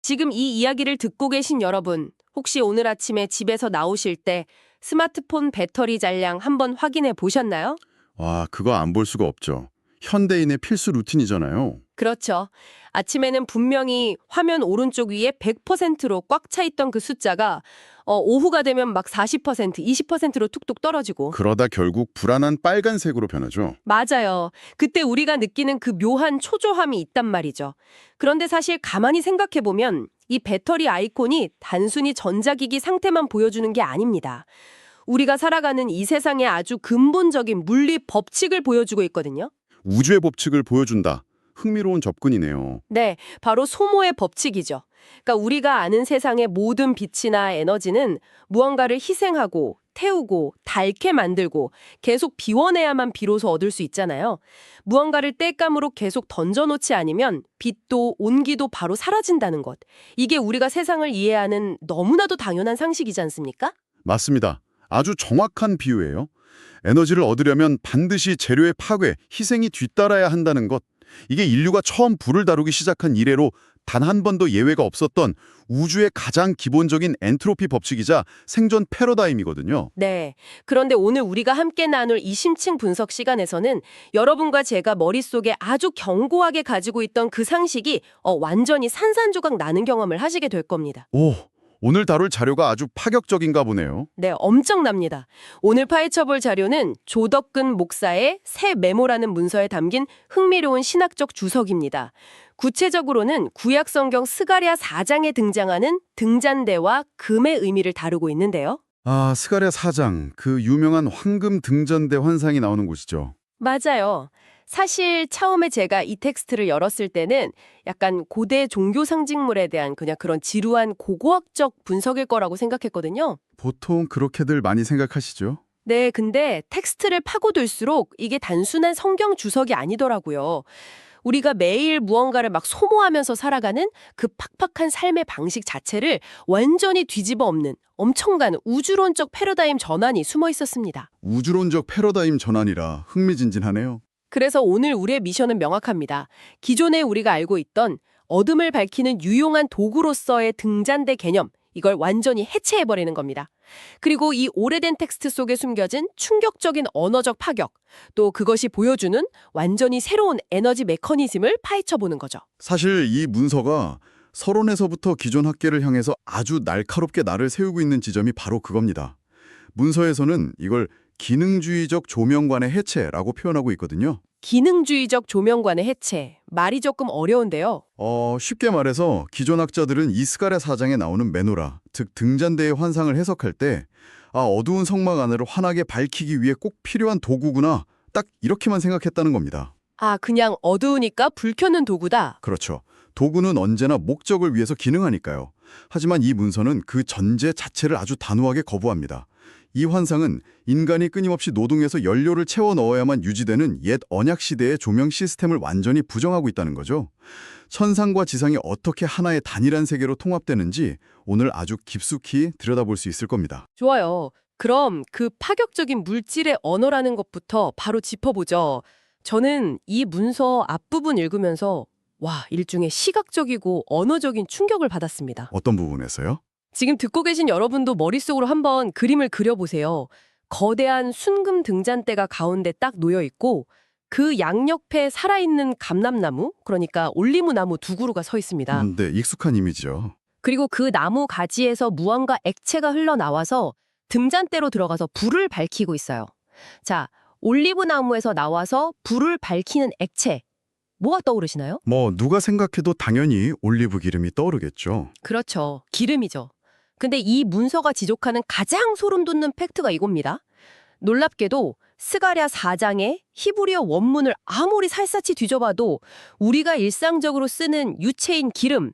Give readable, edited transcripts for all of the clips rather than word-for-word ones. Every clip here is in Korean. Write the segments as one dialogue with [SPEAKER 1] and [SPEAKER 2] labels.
[SPEAKER 1] 지금 이 이야기를 듣고 계신 여러분, 혹시 오늘 아침에 집에서 나오실 때 스마트폰 배터리 잔량 한번 확인해 보셨나요?
[SPEAKER 2] 와, 그거 안 볼 수가 없죠. 현대인의 필수 루틴이잖아요.
[SPEAKER 1] 그렇죠. 아침에는 분명히 화면 오른쪽 위에 100%로 꽉 차 있던 그 숫자가 오후가 되면 막 40%, 20%로 툭툭 떨어지고.
[SPEAKER 2] 그러다 결국 불안한 빨간색으로 변하죠.
[SPEAKER 1] 맞아요. 그때 우리가 느끼는 그 묘한 초조함이 있단 말이죠. 그런데 사실 가만히 생각해보면 이 배터리 아이콘이 단순히 전자기기 상태만 보여주는 게 아닙니다. 우리가 살아가는 이 세상의 아주 근본적인 물리 법칙을 보여주고 있거든요.
[SPEAKER 2] 우주의 법칙을 보여준다. 흥미로운 접근이네요.
[SPEAKER 1] 네, 바로 소모의 법칙이죠. 그러니까 우리가 아는 세상의 모든 빛이나 에너지는 무언가를 희생하고 태우고 닳게 만들고 계속 비워내야만 비로소 얻을 수 있잖아요. 무언가를 땔감으로 계속 던져놓지 않으면 빛도 온기도 바로 사라진다는 것. 이게 우리가 세상을 이해하는 너무나도 당연한 상식이지 않습니까?
[SPEAKER 2] 맞습니다. 아주 정확한 비유예요. 에너지를 얻으려면 반드시 재료의 파괴, 희생이 뒤따라야 한다는 것. 이게 인류가 처음 불을 다루기 시작한 이래로 단 한 번도 예외가 없었던 우주의 가장 기본적인 엔트로피 법칙이자 생존 패러다임이거든요.
[SPEAKER 1] 네. 그런데 오늘 우리가 함께 나눌 이 심층 분석 시간에서는 여러분과 제가 머릿속에 아주 견고하게 가지고 있던 그 상식이 완전히 산산조각 나는 경험을 하시게 될 겁니다.
[SPEAKER 2] 오, 오늘 다룰 자료가 아주 파격적인가 보네요.
[SPEAKER 1] 네, 엄청납니다. 오늘 파헤쳐볼 자료는 조덕근 목사의 새 메모라는 문서에 담긴 흥미로운 신학적 주석입니다. 구체적으로는 구약성경 스가랴 4장에 등장하는 등잔대와 금의 의미를 다루고 있는데요.
[SPEAKER 2] 아, 스가랴 4장, 그 유명한 황금 등잔대 환상이 나오는 곳이죠.
[SPEAKER 1] 맞아요. 사실 처음에 제가 이 텍스트를 열었을 때는 약간 고대 종교 상징물에 대한 그냥 그런 지루한 고고학적 분석일 거라고 생각했거든요.
[SPEAKER 2] 보통 그렇게들 많이 생각하시죠?
[SPEAKER 1] 네, 근데 텍스트를 파고들수록 이게 단순한 성경 주석이 아니더라고요. 우리가 매일 무언가를 막 소모하면서 살아가는 그 팍팍한 삶의 방식 자체를 완전히 뒤집어 엎는 엄청난 우주론적 패러다임 전환이 숨어 있었습니다.
[SPEAKER 2] 우주론적 패러다임 전환이라 흥미진진하네요.
[SPEAKER 1] 그래서 오늘 우리의 미션은 명확합니다. 기존에 우리가 알고 있던 어둠을 밝히는 유용한 도구로서의 등잔대 개념, 이걸 완전히 해체해버리는 겁니다. 그리고 이 오래된 텍스트 속에 숨겨진 충격적인 언어적 파격, 또 그것이 보여주는 완전히 새로운 에너지 메커니즘을 파헤쳐보는 거죠.
[SPEAKER 2] 사실 이 문서가 서론에서부터 기존 학계를 향해서 아주 날카롭게 날을 세우고 있는 지점이 바로 그겁니다. 문서에서는 이걸 기능주의적 조명관의 해체라고 표현하고 있거든요.
[SPEAKER 1] 기능주의적 조명관의 해체, 말이 조금 어려운데요.
[SPEAKER 2] 쉽게 말해서 기존 학자들은 이 스가랴 4장에 나오는 메노라, 즉 등잔대의 환상을 해석할 때 어두운 성막 안을 환하게 밝히기 위해 꼭 필요한 도구구나, 딱 이렇게만 생각했다는 겁니다.
[SPEAKER 1] 그냥 어두우니까 불 켜는 도구다.
[SPEAKER 2] 그렇죠. 도구는 언제나 목적을 위해서 기능하니까요. 하지만 이 문서는 그 전제 자체를 아주 단호하게 거부합니다. 이 환상은 인간이 끊임없이 노동해서 연료를 채워 넣어야만 유지되는 옛 언약 시대의 조명 시스템을 완전히 부정하고 있다는 거죠. 천상과 지상이 어떻게 하나의 단일한 세계로 통합되는지 오늘 아주 깊숙이 들여다볼 수 있을 겁니다.
[SPEAKER 1] 좋아요. 그럼 그 파격적인 물질의 언어라는 것부터 바로 짚어보죠. 저는 이 문서 앞부분 읽으면서 일종의 시각적이고 언어적인 충격을 받았습니다.
[SPEAKER 2] 어떤 부분에서요?
[SPEAKER 1] 지금 듣고 계신 여러분도 머릿속으로 한번 그림을 그려보세요. 거대한 순금 등잔대가 가운데 딱 놓여 있고 그 양옆에 살아있는 감람나무, 그러니까 올리브 나무 두 그루가 서 있습니다.
[SPEAKER 2] 네, 익숙한 이미지죠.
[SPEAKER 1] 그리고 그 나무 가지에서 무언가 액체가 흘러나와서 등잔대로 들어가서 불을 밝히고 있어요. 자, 올리브 나무에서 나와서 불을 밝히는 액체. 뭐가 떠오르시나요?
[SPEAKER 2] 누가 생각해도 당연히 올리브 기름이 떠오르겠죠.
[SPEAKER 1] 그렇죠. 기름이죠. 근데 이 문서가 지적하는 가장 소름 돋는 팩트가 이겁니다. 놀랍게도 스가랴 4장의 히브리어 원문을 아무리 살살치 뒤져봐도 우리가 일상적으로 쓰는 유체인 기름,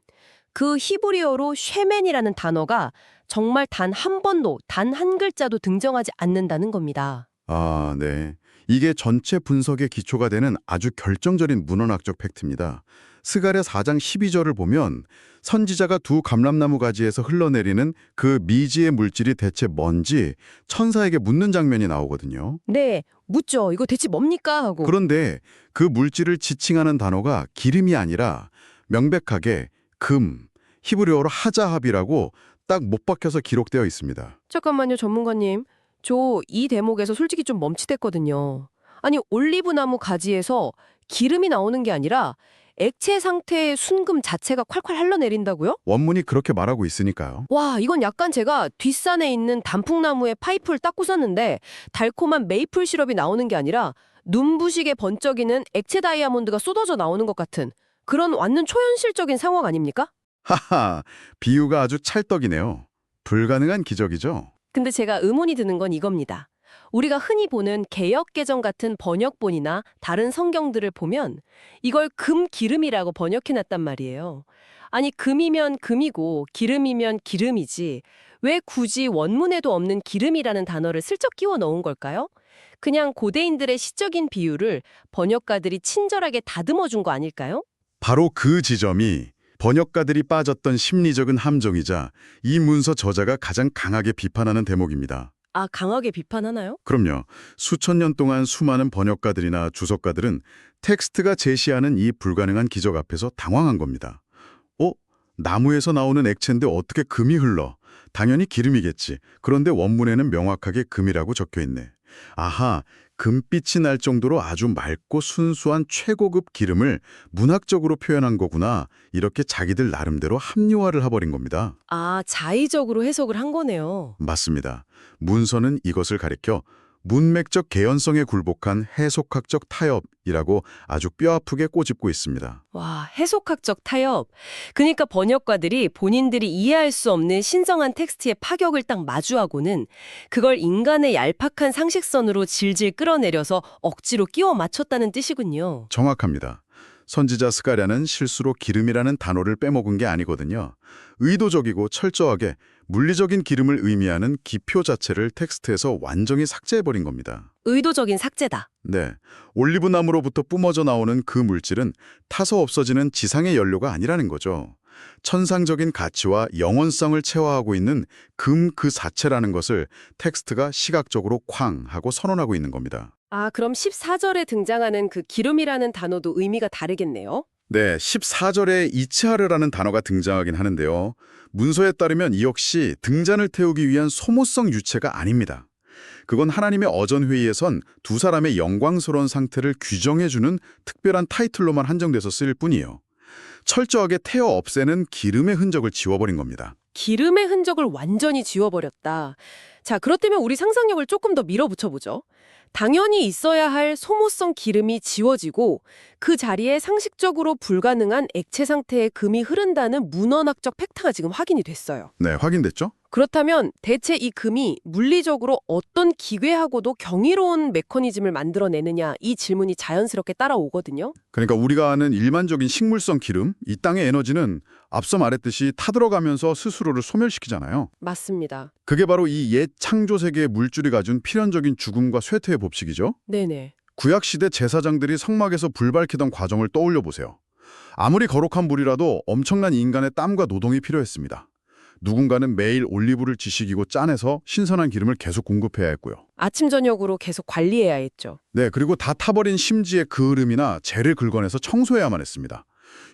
[SPEAKER 1] 그 히브리어로 쉐멘이라는 단어가 정말 단 한 번도, 단 한 글자도 등장하지 않는다는 겁니다.
[SPEAKER 2] 네. 이게 전체 분석의 기초가 되는 아주 결정적인 문헌학적 팩트입니다. 스가랴 4장 12절을 보면 선지자가 두 감람나무 가지에서 흘러내리는 그 미지의 물질이 대체 뭔지 천사에게 묻는 장면이 나오거든요.
[SPEAKER 1] 네, 묻죠. 이거 대체 뭡니까? 하고.
[SPEAKER 2] 그런데 그 물질을 지칭하는 단어가 기름이 아니라 명백하게 금, 히브리어로 하자합이라고 딱 못 박혀서 기록되어 있습니다.
[SPEAKER 1] 잠깐만요, 전문가님. 저 이 대목에서 솔직히 좀 멈칫했거든요. 아니, 올리브나무 가지에서 기름이 나오는 게 아니라 액체 상태의 순금 자체가 콸콸 흘러내린다고요?
[SPEAKER 2] 원문이 그렇게 말하고 있으니까요.
[SPEAKER 1] 와, 이건 약간 제가 뒷산에 있는 단풍나무에 파이프를 딱 꽂았는데 달콤한 메이플 시럽이 나오는 게 아니라 눈부시게 번쩍이는 액체 다이아몬드가 쏟아져 나오는 것 같은 그런 완전 초현실적인 상황 아닙니까?
[SPEAKER 2] 하하, 비유가 아주 찰떡이네요. 불가능한 기적이죠.
[SPEAKER 1] 근데 제가 의문이 드는 건 이겁니다. 우리가 흔히 보는 개역개정 같은 번역본이나 다른 성경들을 보면 이걸 금기름이라고 번역해놨단 말이에요. 아니, 금이면 금이고 기름이면 기름이지 왜 굳이 원문에도 없는 기름이라는 단어를 슬쩍 끼워 넣은 걸까요? 그냥 고대인들의 시적인 비유를 번역가들이 친절하게 다듬어 준 거 아닐까요?
[SPEAKER 2] 바로 그 지점이 번역가들이 빠졌던 심리적인 함정이자 이 문서 저자가 가장 강하게 비판하는 대목입니다.
[SPEAKER 1] 아, 강하게 비판하나요?
[SPEAKER 2] 그럼요. 수천 년 동안 수많은 번역가들이나 주석가들은 텍스트가 제시하는 이 불가능한 기적 앞에서 당황한 겁니다. 나무에서 나오는 액체인데 어떻게 금이 흘러? 당연히 기름이겠지. 그런데 원문에는 명확하게 금이라고 적혀 있네. 아하, 금빛이 날 정도로 아주 맑고 순수한 최고급 기름을 문학적으로 표현한 거구나. 이렇게 자기들 나름대로 합리화를 해버린 겁니다.
[SPEAKER 1] 아, 자의적으로 해석을 한 거네요.
[SPEAKER 2] 맞습니다. 문서는 이것을 가리켜 문맥적 개연성에 굴복한 해석학적 타협이라고 아주 뼈아프게 꼬집고 있습니다.
[SPEAKER 1] 와, 해석학적 타협. 그러니까 번역가들이 본인들이 이해할 수 없는 신성한 텍스트의 파격을 딱 마주하고는 그걸 인간의 얄팍한 상식선으로 질질 끌어내려서 억지로 끼워 맞췄다는 뜻이군요.
[SPEAKER 2] 정확합니다. 선지자 스가랴는 실수로 기름이라는 단어를 빼먹은 게 아니거든요. 의도적이고 철저하게 물리적인 기름을 의미하는 기표 자체를 텍스트에서 완전히 삭제해버린 겁니다.
[SPEAKER 1] 의도적인 삭제다.
[SPEAKER 2] 네, 올리브나무로부터 뿜어져 나오는 그 물질은 타서 없어지는 지상의 연료가 아니라는 거죠. 천상적인 가치와 영원성을 체화하고 있는 금 그 자체라는 것을 텍스트가 시각적으로 쾅 하고 선언하고 있는 겁니다.
[SPEAKER 1] 아, 그럼 14절에 등장하는 그 기름이라는 단어도 의미가 다르겠네요.
[SPEAKER 2] 네, 14절에 이츠하르라는 단어가 등장하긴 하는데요. 문서에 따르면 이 역시 등잔을 태우기 위한 소모성 유체가 아닙니다. 그건 하나님의 어전회의에선 두 사람의 영광스러운 상태를 규정해주는 특별한 타이틀로만 한정돼서 쓰일 뿐이에요. 철저하게 태워 없애는 기름의 흔적을 지워버린 겁니다.
[SPEAKER 1] 기름의 흔적을 완전히 지워버렸다. 자, 그렇다면 우리 상상력을 조금 더 밀어붙여보죠. 당연히 있어야 할 소모성 기름이 지워지고 그 자리에 상식적으로 불가능한 액체 상태의 금이 흐른다는 문헌학적 팩트가 지금 확인이 됐어요.
[SPEAKER 2] 네, 확인됐죠?
[SPEAKER 1] 그렇다면 대체 이 금이 물리적으로 어떤 기괴하고도 경이로운 메커니즘을 만들어내느냐 이 질문이 자연스럽게 따라오거든요.
[SPEAKER 2] 그러니까 우리가 아는 일반적인 식물성 기름, 이 땅의 에너지는 앞서 말했듯이 타들어가면서 스스로를 소멸시키잖아요.
[SPEAKER 1] 맞습니다.
[SPEAKER 2] 그게 바로 이 옛 창조 세계의 물줄이 가진 필연적인 죽음과 쇠퇴의 법칙이죠.
[SPEAKER 1] 네네.
[SPEAKER 2] 구약시대 제사장들이 성막에서 불 밝히던 과정을 떠올려 보세요. 아무리 거룩한 불이라도 엄청난 인간의 땀과 노동이 필요했습니다. 누군가는 매일 올리브를 지식이고 짜내서 신선한 기름을 계속 공급해야 했고요.
[SPEAKER 1] 아침 저녁으로 계속 관리해야 했죠.
[SPEAKER 2] 네, 그리고 다 타버린 심지의 그을음이나 재를 긁어내서 청소해야만 했습니다.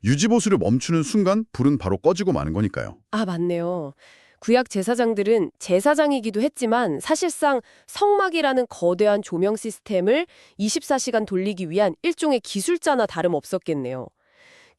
[SPEAKER 2] 유지보수를 멈추는 순간 불은 바로 꺼지고 마는 거니까요.
[SPEAKER 1] 아, 맞네요. 구약 제사장들은 제사장이기도 했지만 사실상 성막이라는 거대한 조명 시스템을 24시간 돌리기 위한 일종의 기술자나 다름없었겠네요.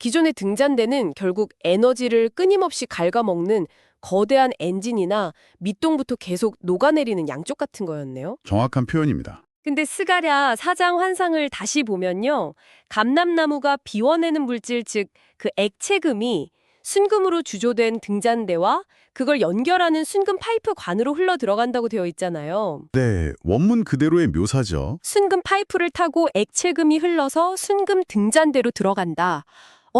[SPEAKER 1] 기존의 등잔대는 결국 에너지를 끊임없이 갉아먹는 거대한 엔진이나 밑동부터 계속 녹아내리는 양쪽 같은 거였네요.
[SPEAKER 2] 정확한 표현입니다.
[SPEAKER 1] 근데 스가랴 4장 환상을 다시 보면요. 감람나무가 비워내는 물질, 즉 그 액체금이 순금으로 주조된 등잔대와 그걸 연결하는 순금 파이프 관으로 흘러 들어간다고 되어 있잖아요.
[SPEAKER 2] 네, 원문 그대로의 묘사죠.
[SPEAKER 1] 순금 파이프를 타고 액체금이 흘러서 순금 등잔대로 들어간다.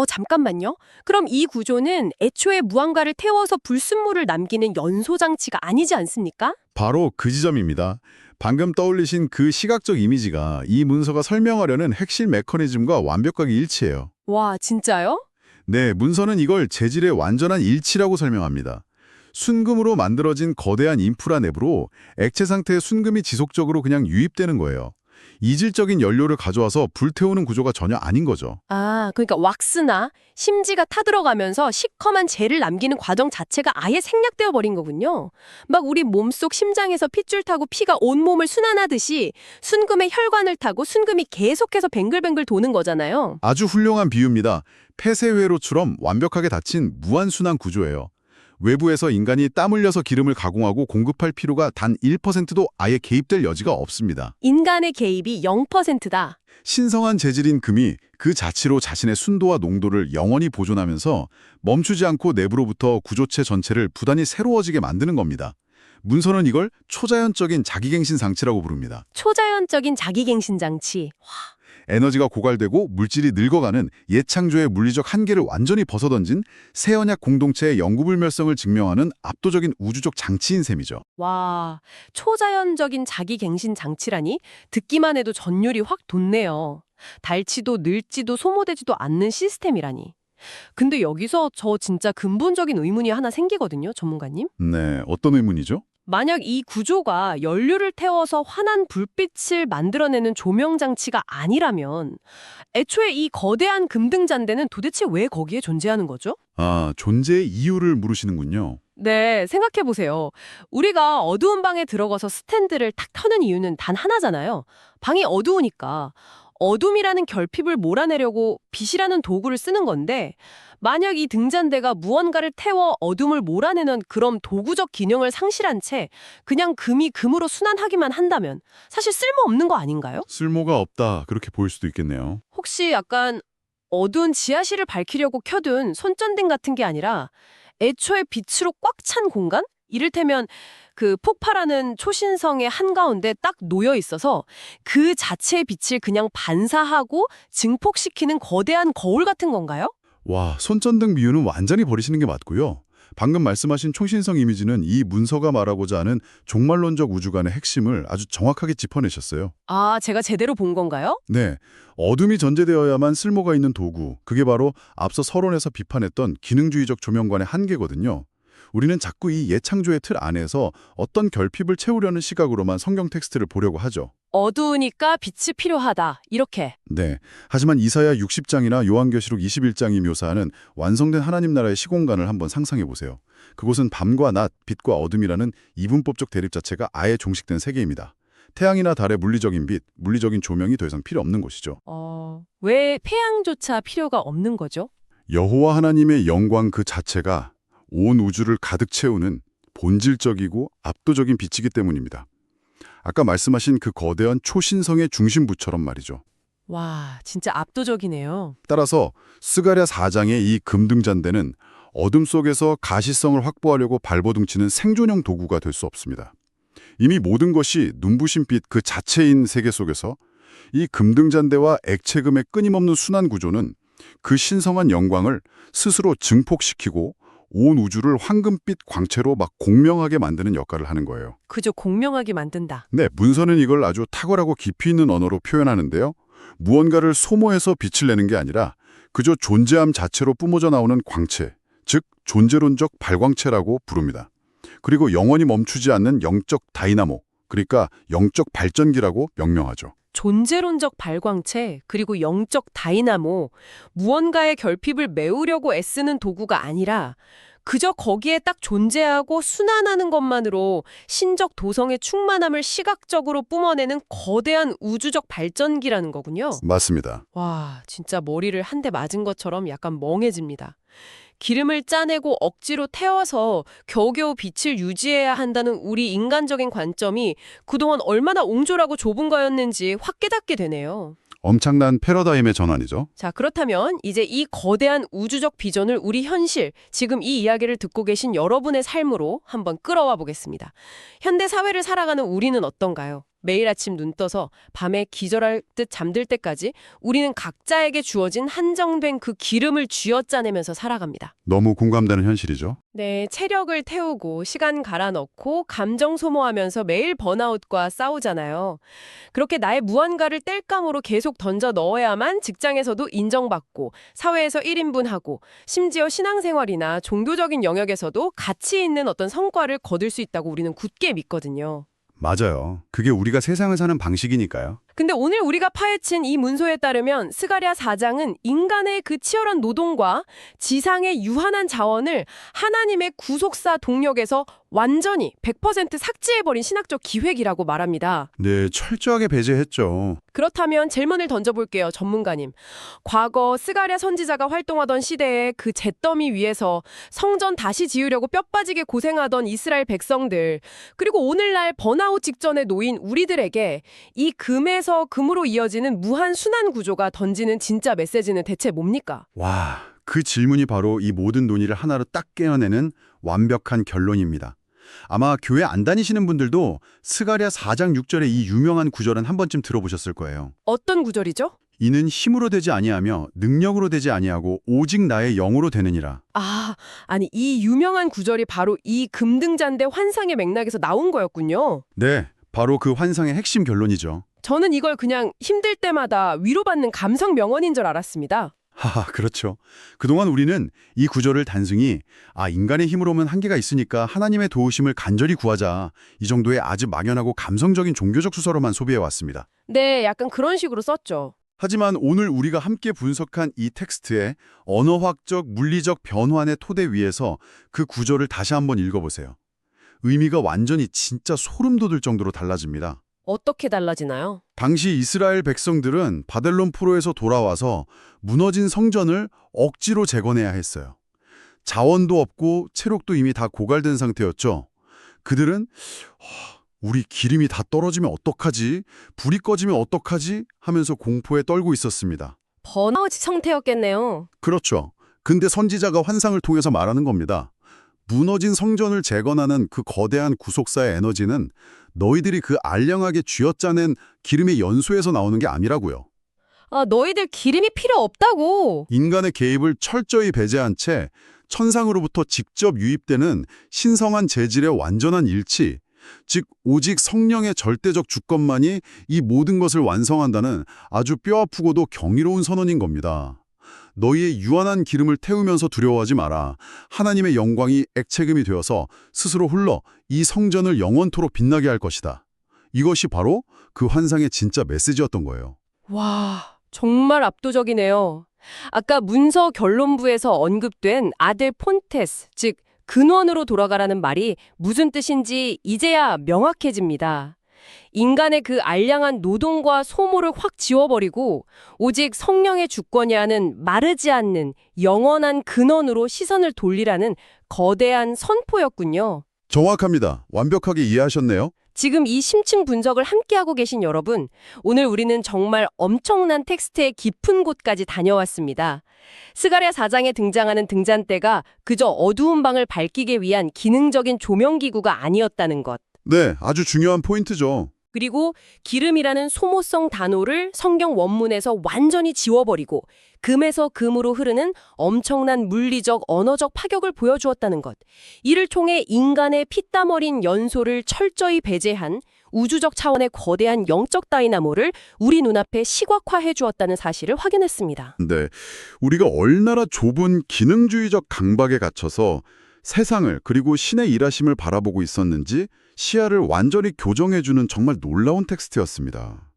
[SPEAKER 1] 잠깐만요. 그럼 이 구조는 애초에 무언가를 태워서 불순물을 남기는 연소장치가 아니지 않습니까?
[SPEAKER 2] 바로 그 지점입니다. 방금 떠올리신 그 시각적 이미지가 이 문서가 설명하려는 핵심 메커니즘과 완벽하게 일치해요.
[SPEAKER 1] 와, 진짜요?
[SPEAKER 2] 네, 문서는 이걸 재질의 완전한 일치라고 설명합니다. 순금으로 만들어진 거대한 인프라 내부로 액체 상태의 순금이 지속적으로 그냥 유입되는 거예요. 이질적인 연료를 가져와서 불태우는 구조가 전혀 아닌 거죠.
[SPEAKER 1] 아, 그러니까 왁스나 심지가 타들어가면서 시커먼 젤을 남기는 과정 자체가 아예 생략되어 버린 거군요. 막 우리 몸속 심장에서 핏줄 타고 피가 온몸을 순환하듯이 순금의 혈관을 타고 순금이 계속해서 뱅글뱅글 도는 거잖아요.
[SPEAKER 2] 아주 훌륭한 비유입니다. 폐쇄회로처럼 완벽하게 닫힌 무한순환 구조예요. 외부에서 인간이 땀 흘려서 기름을 가공하고 공급할 필요가 단 1%도 아예 개입될 여지가 없습니다.
[SPEAKER 1] 인간의 개입이 0%다.
[SPEAKER 2] 신성한 재질인 금이 그 자체로 자신의 순도와 농도를 영원히 보존하면서 멈추지 않고 내부로부터 구조체 전체를 부단히 새로워지게 만드는 겁니다. 문서는 이걸 초자연적인 자기갱신 장치라고 부릅니다.
[SPEAKER 1] 초자연적인 자기갱신 장치.
[SPEAKER 2] 에너지가 고갈되고 물질이 늙어가는 예창조의 물리적 한계를 완전히 벗어던진 새언약 공동체의 영구불멸성을 증명하는 압도적인 우주적 장치인 셈이죠.
[SPEAKER 1] 와, 초자연적인 자기갱신 장치라니 듣기만 해도 전율이 확 돋네요. 닳지도 늙지도 소모되지도 않는 시스템이라니. 근데 여기서 저 진짜 근본적인 의문이 하나 생기거든요, 전문가님.
[SPEAKER 2] 네, 어떤 의문이죠?
[SPEAKER 1] 만약 이 구조가 연료를 태워서 환한 불빛을 만들어내는 조명 장치가 아니라면 애초에 이 거대한 금등잔대는 도대체 왜 거기에 존재하는 거죠?
[SPEAKER 2] 아, 존재의 이유를 물으시는군요.
[SPEAKER 1] 네, 생각해보세요. 우리가 어두운 방에 들어가서 스탠드를 탁 켜는 이유는 단 하나잖아요. 방이 어두우니까. 어둠이라는 결핍을 몰아내려고 빛이라는 도구를 쓰는 건데 만약 이 등잔대가 무언가를 태워 어둠을 몰아내는 그런 도구적 기능을 상실한 채 그냥 금이 금으로 순환하기만 한다면 사실 쓸모없는 거 아닌가요?
[SPEAKER 2] 쓸모가 없다, 그렇게 보일 수도 있겠네요.
[SPEAKER 1] 혹시 약간 어두운 지하실을 밝히려고 켜둔 손전등 같은 게 아니라 애초에 빛으로 꽉 찬 공간? 이를테면 그 폭발하는 초신성의 한가운데 딱 놓여 있어서 그 자체의 빛을 그냥 반사하고 증폭시키는 거대한 거울 같은 건가요?
[SPEAKER 2] 와, 손전등 비유는 완전히 버리시는 게 맞고요. 방금 말씀하신 초신성 이미지는 이 문서가 말하고자 하는 종말론적 우주관의 핵심을 아주 정확하게 짚어내셨어요.
[SPEAKER 1] 아, 제가 제대로 본 건가요?
[SPEAKER 2] 네, 어둠이 전제되어야만 쓸모가 있는 도구, 그게 바로 앞서 서론에서 비판했던 기능주의적 조명관의 한계거든요. 우리는 자꾸 이 예창조의 틀 안에서 어떤 결핍을 채우려는 시각으로만 성경 텍스트를 보려고 하죠.
[SPEAKER 1] 어두우니까 빛이 필요하다. 이렇게.
[SPEAKER 2] 네, 하지만 이사야 60장이나 요한계시록 21장이 묘사하는 완성된 하나님 나라의 시공간을 한번 상상해 보세요. 그곳은 밤과 낮, 빛과 어둠이라는 이분법적 대립 자체가 아예 종식된 세계입니다. 태양이나 달의 물리적인 빛, 물리적인 조명이 더 이상 필요 없는 곳이죠.
[SPEAKER 1] 왜 태양조차 필요가 없는 거죠?
[SPEAKER 2] 여호와 하나님의 영광 그 자체가 온 우주를 가득 채우는 본질적이고 압도적인 빛이기 때문입니다. 아까 말씀하신 그 거대한 초신성의 중심부처럼 말이죠.
[SPEAKER 1] 와, 진짜 압도적이네요.
[SPEAKER 2] 따라서 스가랴 4장의 이 금등잔대는 어둠 속에서 가시성을 확보하려고 발버둥치는 생존형 도구가 될 수 없습니다. 이미 모든 것이 눈부신 빛 그 자체인 세계 속에서 이 금등잔대와 액체금의 끊임없는 순환 구조는 그 신성한 영광을 스스로 증폭시키고 온 우주를 황금빛 광채로 막 공명하게 만드는 역할을 하는 거예요.
[SPEAKER 1] 그저 공명하게 만든다.
[SPEAKER 2] 네, 문서는 이걸 아주 탁월하고 깊이 있는 언어로 표현하는데요. 무언가를 소모해서 빛을 내는 게 아니라 그저 존재함 자체로 뿜어져 나오는 광채, 즉 존재론적 발광체라고 부릅니다. 그리고 영원히 멈추지 않는 영적 다이나모, 그러니까 영적 발전기라고 명명하죠.
[SPEAKER 1] 존재론적 발광체, 그리고 영적 다이나모, 무언가의 결핍을 메우려고 애쓰는 도구가 아니라 그저 거기에 딱 존재하고 순환하는 것만으로 신적 도성의 충만함을 시각적으로 뿜어내는 거대한 우주적 발전기라는 거군요.
[SPEAKER 2] 맞습니다.
[SPEAKER 1] 와, 진짜 머리를 한 대 맞은 것처럼 약간 멍해집니다. 기름을 짜내고 억지로 태워서 겨우겨우 빛을 유지해야 한다는 우리 인간적인 관점이 그동안 얼마나 옹졸하고 좁은 거였는지 확 깨닫게 되네요.
[SPEAKER 2] 엄청난 패러다임의 전환이죠.
[SPEAKER 1] 자, 그렇다면 이제 이 거대한 우주적 비전을 우리 현실, 지금 이 이야기를 듣고 계신 여러분의 삶으로 한번 끌어와 보겠습니다. 현대 사회를 살아가는 우리는 어떤가요? 매일 아침 눈 떠서 밤에 기절할 듯 잠들 때까지 우리는 각자에게 주어진 한정된 그 기름을 쥐어짜내면서 살아갑니다.
[SPEAKER 2] 너무 공감되는 현실이죠.
[SPEAKER 1] 네, 체력을 태우고 시간 갈아 넣고 감정 소모하면서 매일 번아웃과 싸우잖아요. 그렇게 나의 무언가를 땔감으로 계속 던져 넣어야만 직장에서도 인정받고 사회에서 1인분하고 심지어 신앙생활이나 종교적인 영역에서도 가치 있는 어떤 성과를 거둘 수 있다고 우리는 굳게 믿거든요.
[SPEAKER 2] 맞아요. 그게 우리가 세상을 사는 방식이니까요.
[SPEAKER 1] 근데 오늘 우리가 파헤친 이 문서에 따르면 스가랴 4장은 인간의 그 치열한 노동과 지상의 유한한 자원을 하나님의 구속사 동력에서 완전히 100% 삭제해버린 신학적 기획이라고 말합니다.
[SPEAKER 2] 네, 철저하게 배제했죠.
[SPEAKER 1] 그렇다면 질문을 던져볼게요, 전문가님. 과거 스가랴 선지자가 활동하던 시대에 그 잿더미 위에서 성전 다시 지으려고 뼈 빠지게 고생하던 이스라엘 백성들, 그리고 오늘날 번아웃 직전에 놓인 우리들에게 이 금에서 금으로 이어지는 무한 순환 구조가 던지는 진짜 메시지는 대체 뭡니까?
[SPEAKER 2] 와, 그 질문이 바로 이 모든 논의를 하나로 딱 깨어내는 완벽한 결론입니다. 아마 교회 안 다니시는 분들도 스가랴 4장 6절의 이 유명한 구절은 한 번쯤 들어보셨을 거예요.
[SPEAKER 1] 어떤 구절이죠?
[SPEAKER 2] 이는 힘으로 되지 아니하며 능력으로 되지 아니하고 오직 나의 영으로 되느니라.
[SPEAKER 1] 아니 이 유명한 구절이 바로 이 금등잔대 환상의 맥락에서 나온 거였군요.
[SPEAKER 2] 네, 바로 그 환상의 핵심 결론이죠.
[SPEAKER 1] 저는 이걸 그냥 힘들 때마다 위로받는 감성 명언인 줄 알았습니다.
[SPEAKER 2] 하하, 그렇죠. 그동안 우리는 이 구절을 단순히 인간의 힘으로는 한계가 있으니까 하나님의 도우심을 간절히 구하자, 이 정도의 아주 막연하고 감성적인 종교적 수서로만 소비해왔습니다.
[SPEAKER 1] 네, 약간 그런 식으로 썼죠.
[SPEAKER 2] 하지만 오늘 우리가 함께 분석한 이 텍스트의 언어학적, 물리적 변환의 토대 위에서 그 구절을 다시 한번 읽어보세요. 의미가 완전히 진짜 소름 돋을 정도로 달라집니다.
[SPEAKER 1] 어떻게 달라지나요?
[SPEAKER 2] 당시 이스라엘 백성들은 바벨론 포로에서 돌아와서 무너진 성전을 억지로 재건해야 했어요. 자원도 없고 체력도 이미 다 고갈된 상태였죠. 그들은 우리 기름이 다 떨어지면 어떡하지? 불이 꺼지면 어떡하지? 하면서 공포에 떨고 있었습니다.
[SPEAKER 1] 번아웃 상태였겠네요.
[SPEAKER 2] 그렇죠. 근데 선지자가 환상을 통해서 말하는 겁니다. 무너진 성전을 재건하는 그 거대한 구속사의 에너지는 너희들이 그 알량하게 쥐어짜낸 기름의 연소에서 나오는 게 아니라고요.
[SPEAKER 1] 너희들 기름이 필요 없다고.
[SPEAKER 2] 인간의 개입을 철저히 배제한 채 천상으로부터 직접 유입되는 신성한 재질의 완전한 일치, 즉 오직 성령의 절대적 주권만이 이 모든 것을 완성한다는 아주 뼈아프고도 경이로운 선언인 겁니다. 너희의 유한한 기름을 태우면서 두려워하지 마라. 하나님의 영광이 액체금이 되어서 스스로 흘러 이 성전을 영원토록 빛나게 할 것이다. 이것이 바로 그 환상의 진짜 메시지였던 거예요.
[SPEAKER 1] 와, 정말 압도적이네요. 아까 문서 결론부에서 언급된 아들 폰테스, 즉 근원으로 돌아가라는 말이 무슨 뜻인지 이제야 명확해집니다. 인간의 그 알량한 노동과 소모를 확 지워버리고 오직 성령의 주권이 하는 마르지 않는 영원한 근원으로 시선을 돌리라는 거대한 선포였군요.
[SPEAKER 2] 정확합니다. 완벽하게 이해하셨네요.
[SPEAKER 1] 지금 이 심층 분석을 함께하고 계신 여러분, 오늘 우리는 정말 엄청난 텍스트의 깊은 곳까지 다녀왔습니다. 스가랴 4장에 등장하는 등잔대가 그저 어두운 방을 밝히기 위한 기능적인 조명기구가 아니었다는 것.
[SPEAKER 2] 네, 아주 중요한 포인트죠.
[SPEAKER 1] 그리고 기름이라는 소모성 단어를 성경 원문에서 완전히 지워버리고 금에서 금으로 흐르는 엄청난 물리적, 언어적 파격을 보여주었다는 것. 이를 통해 인간의 피땀 어린 연소를 철저히 배제한 우주적 차원의 거대한 영적 다이나모를 우리 눈앞에 시각화해 주었다는 사실을 확인했습니다.
[SPEAKER 2] 네, 우리가 얼마나 좁은 기능주의적 강박에 갇혀서 세상을 그리고 신의 일하심을 바라보고 있었는지 시야를 완전히 교정해주는 정말 놀라운 텍스트였습니다.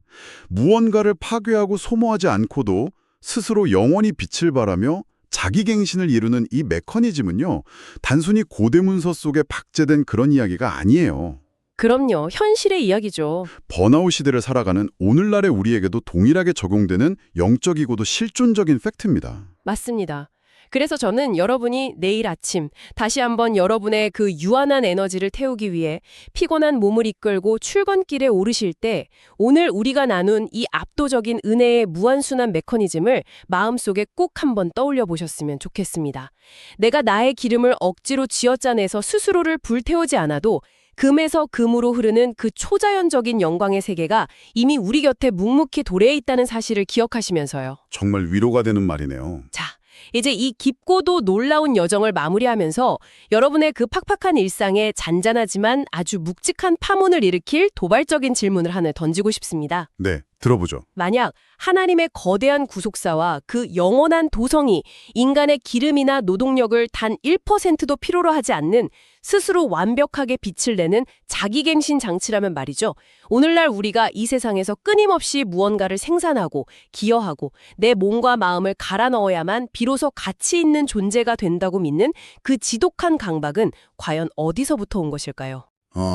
[SPEAKER 2] 무언가를 파괴하고 소모하지 않고도 스스로 영원히 빛을 발하며 자기갱신을 이루는 이 메커니즘은요, 단순히 고대 문서 속에 박제된 그런 이야기가 아니에요.
[SPEAKER 1] 그럼요. 현실의 이야기죠.
[SPEAKER 2] 번아웃 시대를 살아가는 오늘날의 우리에게도 동일하게 적용되는 영적이고도 실존적인 팩트입니다.
[SPEAKER 1] 맞습니다. 그래서 저는 여러분이 내일 아침 다시 한번 여러분의 그 유한한 에너지를 태우기 위해 피곤한 몸을 이끌고 출근길에 오르실 때 오늘 우리가 나눈 이 압도적인 은혜의 무한순환 메커니즘을 마음속에 꼭 한번 떠올려 보셨으면 좋겠습니다. 내가 나의 기름을 억지로 쥐어짜내서 스스로를 불태우지 않아도 금에서 금으로 흐르는 그 초자연적인 영광의 세계가 이미 우리 곁에 묵묵히 도래해 있다는 사실을 기억하시면서요.
[SPEAKER 2] 정말 위로가 되는 말이네요.
[SPEAKER 1] 자, 이제 이 깊고도 놀라운 여정을 마무리하면서 여러분의 그 팍팍한 일상에 잔잔하지만 아주 묵직한 파문을 일으킬 도발적인 질문을 하나 던지고 싶습니다.
[SPEAKER 2] 네,
[SPEAKER 3] 들어보죠.
[SPEAKER 1] 만약 하나님의 거대한 구속사와 그 영원한 도성이 인간의 기름이나 노동력을 단 1%도 필요로 하지 않는 스스로 완벽하게 빛을 내는 자기갱신 장치라면 말이죠. 오늘날 우리가 이 세상에서 끊임없이 무언가를 생산하고 기여하고 내 몸과 마음을 갈아 넣어야만 비로소 가치 있는 존재가 된다고 믿는 그 지독한 강박은 과연 어디서부터 온 것일까요?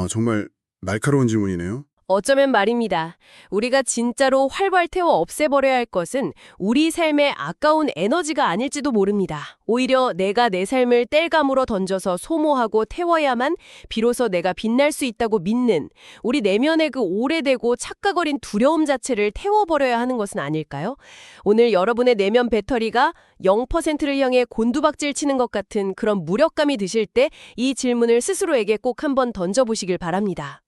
[SPEAKER 3] 정말 날카로운 질문이네요.
[SPEAKER 1] 어쩌면 말입니다. 우리가 진짜로 활발 태워 없애버려야 할 것은 우리 삶의 아까운 에너지가 아닐지도 모릅니다. 오히려 내가 내 삶을 땔감으로 던져서 소모하고 태워야만 비로소 내가 빛날 수 있다고 믿는 우리 내면의 그 오래되고 착각어린 두려움 자체를 태워버려야 하는 것은 아닐까요? 오늘 여러분의 내면 배터리가 0%를 향해 곤두박질 치는 것 같은 그런 무력감이 드실 때 이 질문을 스스로에게 꼭 한번 던져보시길 바랍니다.